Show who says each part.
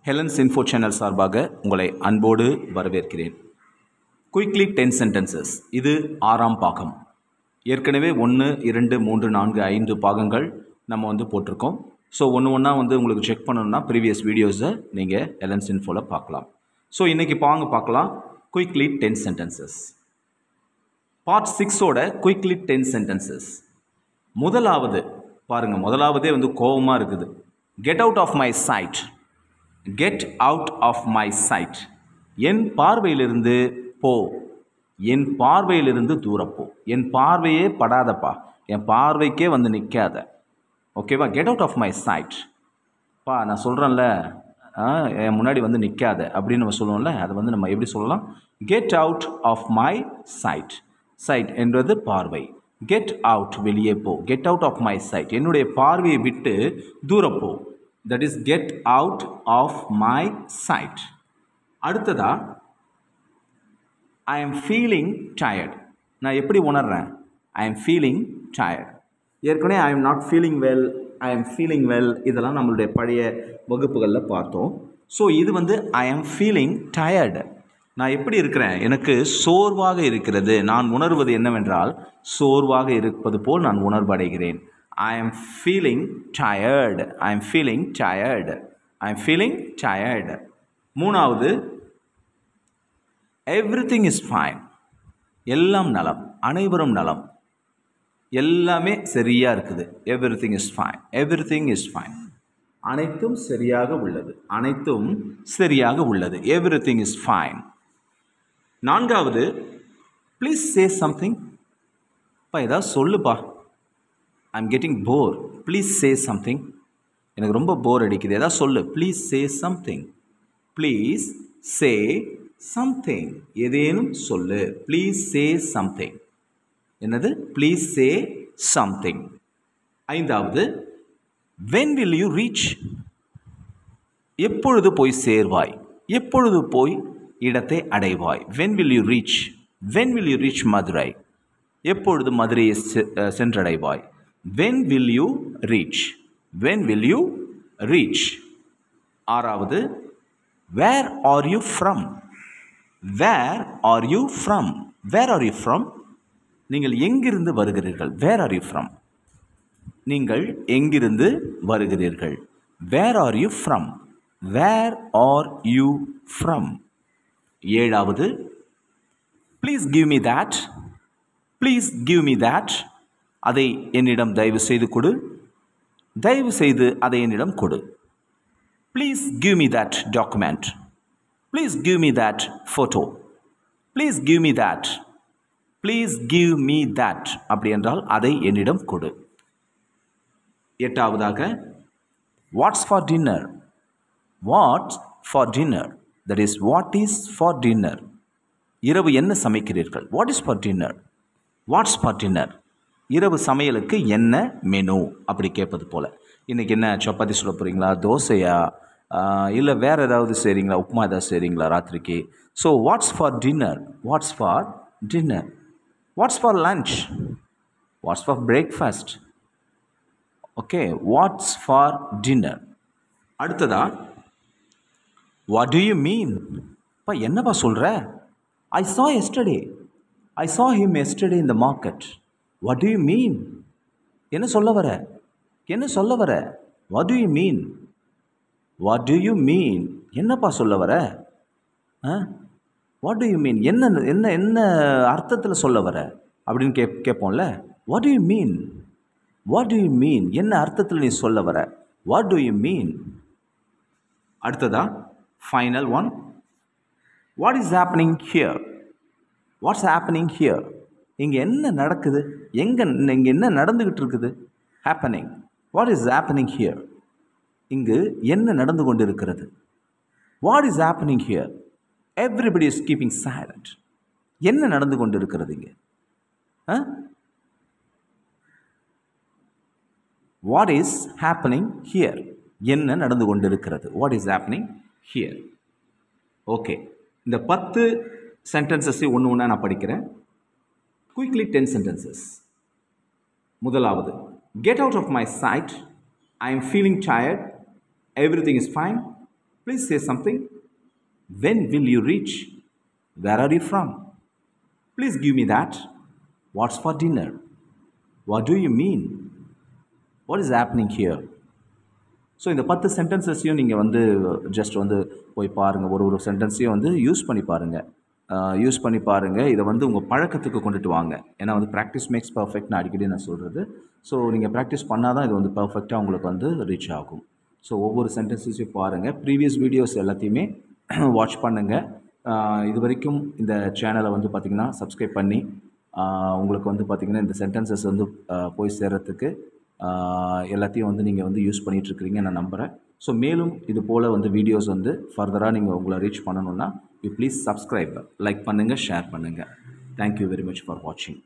Speaker 1: Helen's info channel சார்பாக உங்களை அன்போடு வரவேற்கிறேன். Quickly 10 sentences. இது 6ஆம் பாகம். ஏற்கனவே 1, 2, 3, 4, 5 பாகங்கள் நம்ம போட்டிருக்கோம். ஸோ ஒன்றா உங்களுக்கு செக் பண்ணணும்னா ப்ரீவியஸ் வீடியோஸை நீங்கள் ஹெலன்ஸ் இன்ஃபோவில் பார்க்கலாம். ஸோ இன்றைக்கி பார்க்கலாம் குயிக்லி 10 சென்டென்சஸ். பார்ட் 6ஓட குயிக்லி 10 சென்டென்சஸ். முதலாவது பாருங்கள், முதலாவதே கோபமாக இருக்குது. Get out of my sight. Get out of my sight. என் பார்வையிலிருந்து போ. என் பார்வையிலிருந்து தூரப்போ. என் பார்வையே படாதப்பா, என் பார்வைக்கே நிற்காத. ஓகேவா? Get out of my sight. பா நான் சொல்கிறேன்ல, என் முன்னாடி நிற்காத அப்படின்னு நம்ம சொல்லுவோம்ல, அதை நம்ம எப்படி சொல்லலாம்? Get out of my sight. Sight என்பது பார்வை. கெட் அவுட், வெளியே போ. Get out of my sight, என்னுடைய பார்வையை விட்டு தூரப்போ. That is get out of my sight. அடுத்ததா, I am feeling tired. நான் எப்படி உணர்றேன்? I am feeling tired. ஏற்கனவே I am not feeling well, I am feeling well, இதெல்லாம் நம்மளுடைய பழைய வகுப்புகளில் பார்த்தோம். ஸோ இது I am feeling tired. நான் எப்படி இருக்கிறேன்? எனக்கு சோர்வாக இருக்கிறது. நான் உணர்வது என்னவென்றால், சோர்வாக இருப்பது போல் நான் உணர்வடைகிறேன். I am feeling tired. I am feeling tired. I am feeling tired. மூணாவது, everything is fine. எல்லாம் நலம், அனைவரும் நலம், எல்லாமே சரியா இருக்குது. Everything is fine. Everything is fine. அனைத்தும் சரியாக உள்ளது. அனைத்தும் சரியாக உள்ளது. Everything is fine. நான்காவது, please say something. பா ஏதாவது சொல்லுப்பா. I'm getting bored. Please say something. எனக்கு ரொம்ப போர் அடிக்குது, ஏதாவது சொல்லு. Please say something. Please say something. ஏதேனும் சொல்லு. Please say something. என்னது? Please say something. ஐந்தாவது, when will you reach? எப்பொழுது போய் சேர்வாய்? எப்பொழுது போய் இடத்தை அடைவாய்? When will you reach? When will you reach Madurai? எப்பொழுது மதுரையை சென்றடைவாய்? When will you reach? When will you reach? ஆறாவது, where are you from? Where are you from? Where are you from? நீங்கள் எங்கிருந்து வருகிறீர்கள்? Where are you from? நீங்கள் எங்கிருந்து வருகிறீர்கள்? Where are you from? Where are you from? ஏழாவது, please give me that. Please give me that. அதை என்னிடம் தயவு செய்து கொடு. தயவு செய்து அதை என்னிடம் கொடு. Please give me that document. Please give me that photo. Please give me that. Please give me that. அப்படி என்றால் அதை என்னிடம் கொடு. எட்டாவதாக, what's for dinner? What's for dinner? That is, what is for dinner? இரவு என்ன சமைக்கிறீர்கள்? What is for dinner? What's for dinner? இரவு சமையலுக்கு என்ன மெனு அப்படி கேட்பது போல். இன்றைக்கி என்ன சப்பாத்தி சுட போகிறீங்களா, தோசையா, இல்லை வேறு ஏதாவது செய்கிறீங்களா, உப்புமா ஏதாவது செய்கிறீங்களா ராத்திரிக்கு? So what's for dinner? What's for dinner? What's for lunch? What's for breakfast? Okay, what's for dinner. அடுத்ததா, வாட் டு யூ மீன்? இப்போ என்னப்பா சொல்கிற? ஐ saw yesterday. I saw him yesterday in the market. What do you mean? என்ன சொல்ல வர? என்ன சொல்ல வர? What do you mean? What do you mean? என்னப்பா சொல்ல வர? What do you mean? என்ன என்ன என்ன அர்த்தத்தில் சொல்ல வர அப்படின்னு கேட்போம்ல. What do you mean? What do you mean? என்ன அர்த்தத்தில் நீ சொல்ல வர? What do you mean? அடுத்ததா, final one. What is happening here? What's happening here? இங்கே என்ன நடக்குது? இங்கே என்ன நடந்துக்கிட்டு இருக்குது? Happening. What is happening here? இங்கு என்ன நடந்து கொண்டு இருக்கிறது? What is happening here? Everybody is keeping silent. என்ன நடந்து கொண்டு இருக்கிறது இங்கே? What is happening here? என்ன நடந்து கொண்டு இருக்கிறது? What is happening here? Okay, இந்த 10 சென்டென்சஸை ஒன்று நான் படிக்கிறேன். Quickly 10 sentences. முதலாவது, get out of my sight. I am feeling tired. Everything is fine. Please say something. When will you reach? Where are you from? Please give me that. What's for dinner? What do you mean? What is happening here? So இந்த 10 சென்டென்சஸையும் நீங்கள் வந்து just வந்து போய் பாருங்கள். ஒரு சென்டென்ஸையும் வந்து use பண்ணி பாருங்கள். இதை வந்து உங்கள் பழக்கத்துக்கு கொண்டுட்டு வாங்க. ஏன்னா வந்து ப்ராக்டிஸ் மேக்ஸ் பர்ஃபெக்ட்னு அடிக்கடி நான் சொல்கிறது. ஸோ நீங்கள் ப்ராக்டிஸ் பண்ணால் தான் இது வந்து பர்ஃபெக்டாக உங்களுக்கு வந்து ரீச் ஆகும். ஸோ ஒவ்வொரு சென்டென்சஸையும் பாருங்கள். ப்ரீவியஸ் வீடியோஸ் எல்லாத்தையுமே வாட்ச் பண்ணுங்கள். இது வரைக்கும் இந்த சேனலை வந்து பார்த்திங்கன்னா சப்ஸ்கிரைப் பண்ணி உங்களுக்கு வந்து பார்த்திங்கன்னா இந்த சென்டென்சஸ் வந்து போய் சேர்கிறதுக்கு எல்லாத்தையும் வந்து நீங்கள் வந்து யூஸ் பண்ணிகிட்ருக்கிறீங்க நான் நம்புகிறேன். ஸோ மேலும் இது போல் வந்து வீடியோஸ் வந்து ஃபர்தராக நீங்கள் உங்களை ரீச் பண்ணணுன்னா ப்ளீஸ் சப்ஸ்கிரைப், லைக் பண்ணுங்கள், ஷேர் பண்ணுங்கள். தேங்க்யூ வெரி மச் ஃபார் வாட்சிங்.